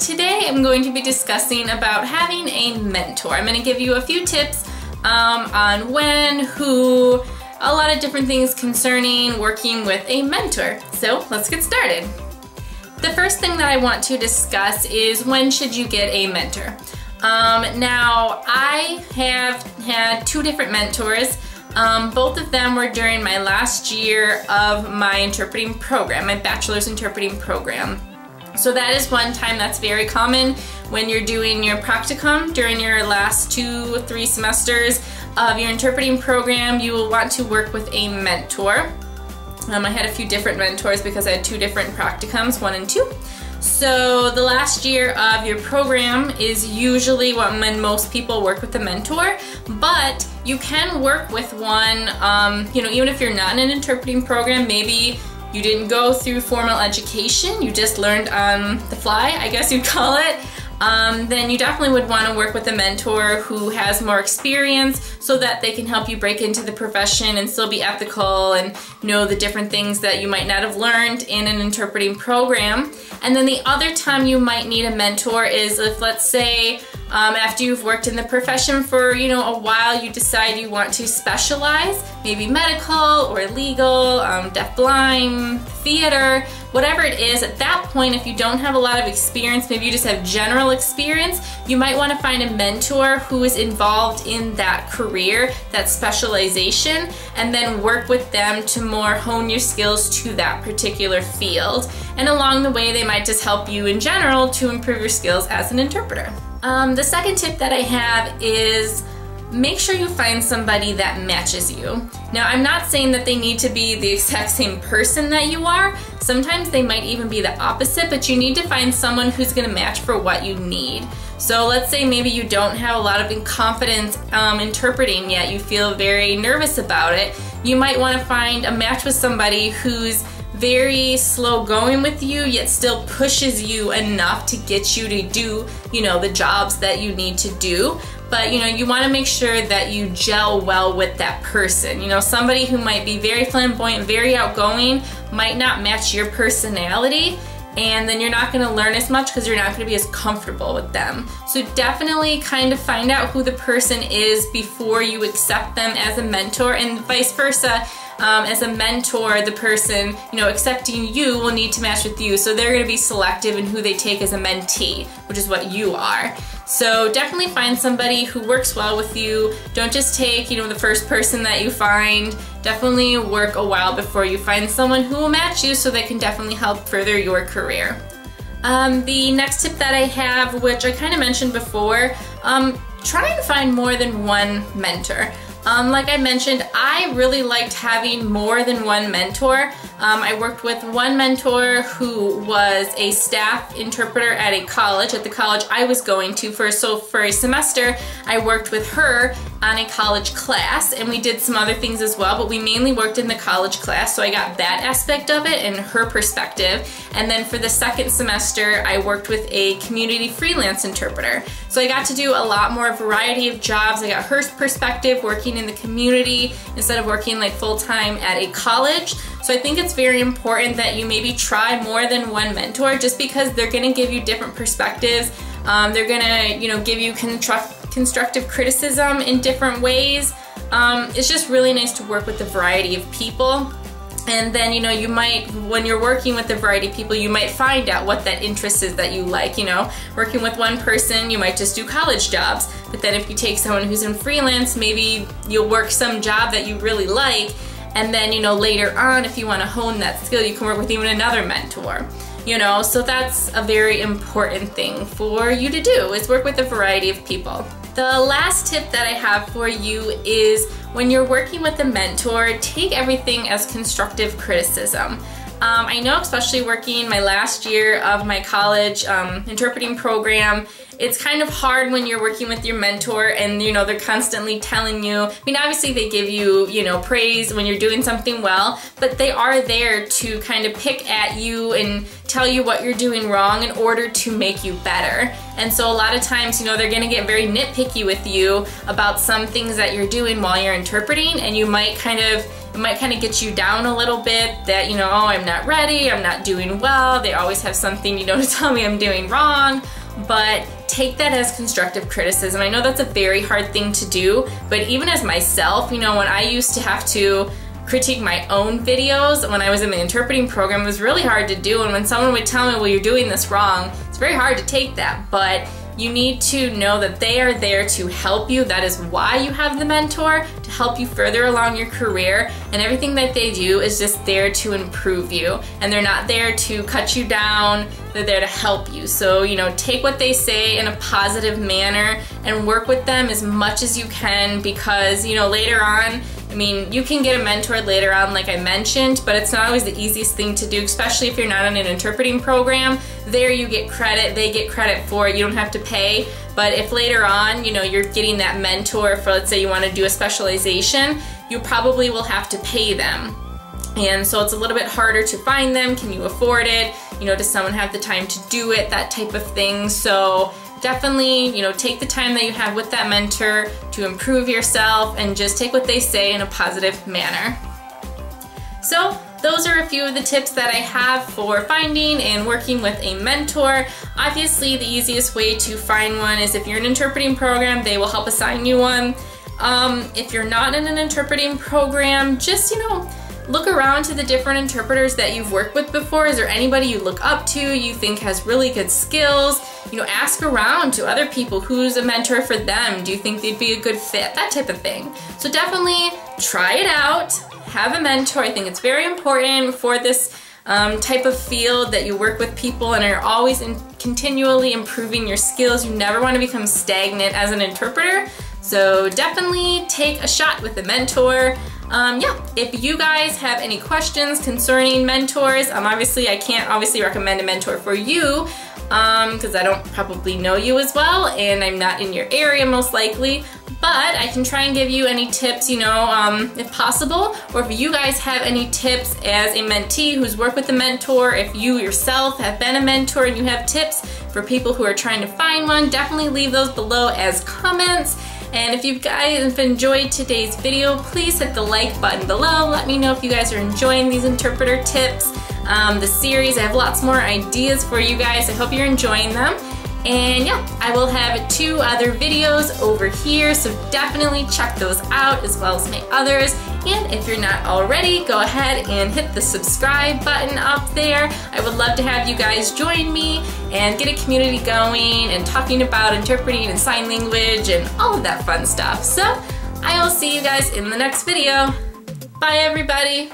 today I'm going to be discussing about having a mentor. I'm going to give you a few tips on when, who, a lot of different things concerning working with a mentor. So let's get started. The first thing that I want to discuss is when should you get a mentor. Now I have had two different mentors. Both of them were during my last year of my interpreting program, my bachelor's interpreting program. So that is one time that's very common when you're doing your practicum during your last 2 or 3 semesters of your interpreting program. You will want to work with a mentor. I had a few different mentors because I had 2 different practicums, 1 and 2. So the last year of your program is usually when most people work with a mentor, but you can work with one, even if you're not in an interpreting program, maybe you didn't go through formal education, you just learned on the fly, I guess you'd call it, then you definitely would want to work with a mentor who has more experience so that they can help you break into the profession and still be ethical and know the different things that you might not have learned in an interpreting program. And then the other time you might need a mentor is if, let's say, after you've worked in the profession for a while, you decide you want to specialize, maybe medical or legal, deaf-blind, theater, whatever it is. At that point, if you don't have a lot of experience, maybe you just have general experience, you might want to find a mentor who is involved in that career, that specialization, and then work with them to more hone your skills to that particular field. And along the way, they might just help you in general to improve your skills as an interpreter. The second tip that I have is make sure you find somebody that matches you. Now, I'm not saying that they need to be the exact same person that you are. Sometimes they might even be the opposite, but you need to find someone who's going to match for what you need. So let's say maybe you don't have a lot of confidence interpreting yet. You feel very nervous about it. You might want to find a match with somebody who's very slow going with you, yet still pushes you enough to get you to do, the jobs that you need to do. But you want to make sure that you gel well with that person. Somebody who might be very flamboyant, very outgoing, might not match your personality, and then you're not going to learn as much because you're not going to be as comfortable with them. So definitely kind of find out who the person is before you accept them as a mentor, and vice versa. As a mentor, the person, accepting you will need to match with you. So they're going to be selective in who they take as a mentee, which is what you are. So definitely find somebody who works well with you. Don't just take, the first person that you find. Definitely work a while before you find someone who will match you so they can definitely help further your career. The next tip that I have, which I kind of mentioned before, try to find more than one mentor. Like I mentioned, I really liked having more than one mentor. I worked with one mentor who was a staff interpreter at a college, at the college I was going to. For a semester, I worked with her on a college class, and we did some other things as well, but we mainly worked in the college class, so I got that aspect of it and her perspective. And then for the second semester, I worked with a community freelance interpreter. So I got to do a lot more variety of jobs. I got her perspective working in the community instead of working like full-time at a college. So I think it's very important that you maybe try more than one mentor, just because they're going to give you different perspectives. They're going to, give you constructive criticism in different ways. It's just really nice to work with a variety of people. And then, you might, when you're working with a variety of people, you might find out what that interest is that you like. Working with one person, you might just do college jobs. But then if you take someone who's in freelance, maybe you'll work some job that you really like. And then, later on, if you want to hone that skill, you can work with even another mentor. So that's a very important thing for you to do, is work with a variety of people. The last tip that I have for you is when you're working with a mentor, take everything as constructive criticism. I know, especially working my last year of my college interpreting program, it's kind of hard when you're working with your mentor and, you know, they're constantly telling you, I mean, obviously they give you, you know, praise when you're doing something well, but they are there to kind of pick at you and tell you what you're doing wrong in order to make you better. And so a lot of times, you know, they're gonna get very nitpicky with you about some things that you're doing while you're interpreting, and it might kind of get you down a little bit that, you know, oh, I'm not ready, I'm not doing well, they always have something, you know, to tell me I'm doing wrong. But take that as constructive criticism. I know that's a very hard thing to do, but even as myself, you know, when I used to have to critique my own videos when I was in the interpreting program, it was really hard to do. And when someone would tell me, well, you're doing this wrong, it's very hard to take that. But you need to know that they are there to help you. That is why you have the mentor, to help you further along your career, and everything that they do is just there to improve you. And they're not there to cut you down, they're there to help you. So, you know, take what they say in a positive manner and work with them as much as you can, because, you know, later on, I mean, you can get a mentor later on, like I mentioned, but it's not always the easiest thing to do, especially if you're not on an interpreting program. There you get credit, they get credit for it, you don't have to pay. But if later on, you know, you're getting that mentor for, let's say you want to do a specialization, you probably will have to pay them. And so it's a little bit harder to find them. Can you afford it? You know, does someone have the time to do it? That type of thing. So definitely, you know, take the time that you have with that mentor to improve yourself and just take what they say in a positive manner. So those are a few of the tips that I have for finding and working with a mentor. Obviously, the easiest way to find one is if you're in an interpreting program, they will help assign you one. If you're not in an interpreting program, just, you know, look around to the different interpreters that you've worked with before. Is there anybody you look up to, you think has really good skills? You know, ask around to other people who's a mentor for them. Do you think they'd be a good fit? That type of thing. So definitely try it out. Have a mentor. I think it's very important for this type of field that you work with people and are always continually improving your skills. You never want to become stagnant as an interpreter. So definitely take a shot with a mentor. Yeah, if you guys have any questions concerning mentors, obviously I can't recommend a mentor for you because I don't probably know you as well and I'm not in your area most likely, but I can try and give you any tips, you know, if possible, or if you guys have any tips as a mentee who's worked with a mentor, if you yourself have been a mentor and you have tips for people who are trying to find one, definitely leave those below as comments. And if you guys have enjoyed today's video, please hit the like button below. Let me know if you guys are enjoying these interpreter tips, the series. I have lots more ideas for you guys. I hope you're enjoying them. And yeah, I will have 2 other videos over here, so definitely check those out as well as my others. And if you're not already, go ahead and hit the subscribe button up there. I would love to have you guys join me and get a community going and talking about interpreting and sign language and all of that fun stuff. So I will see you guys in the next video. Bye everybody.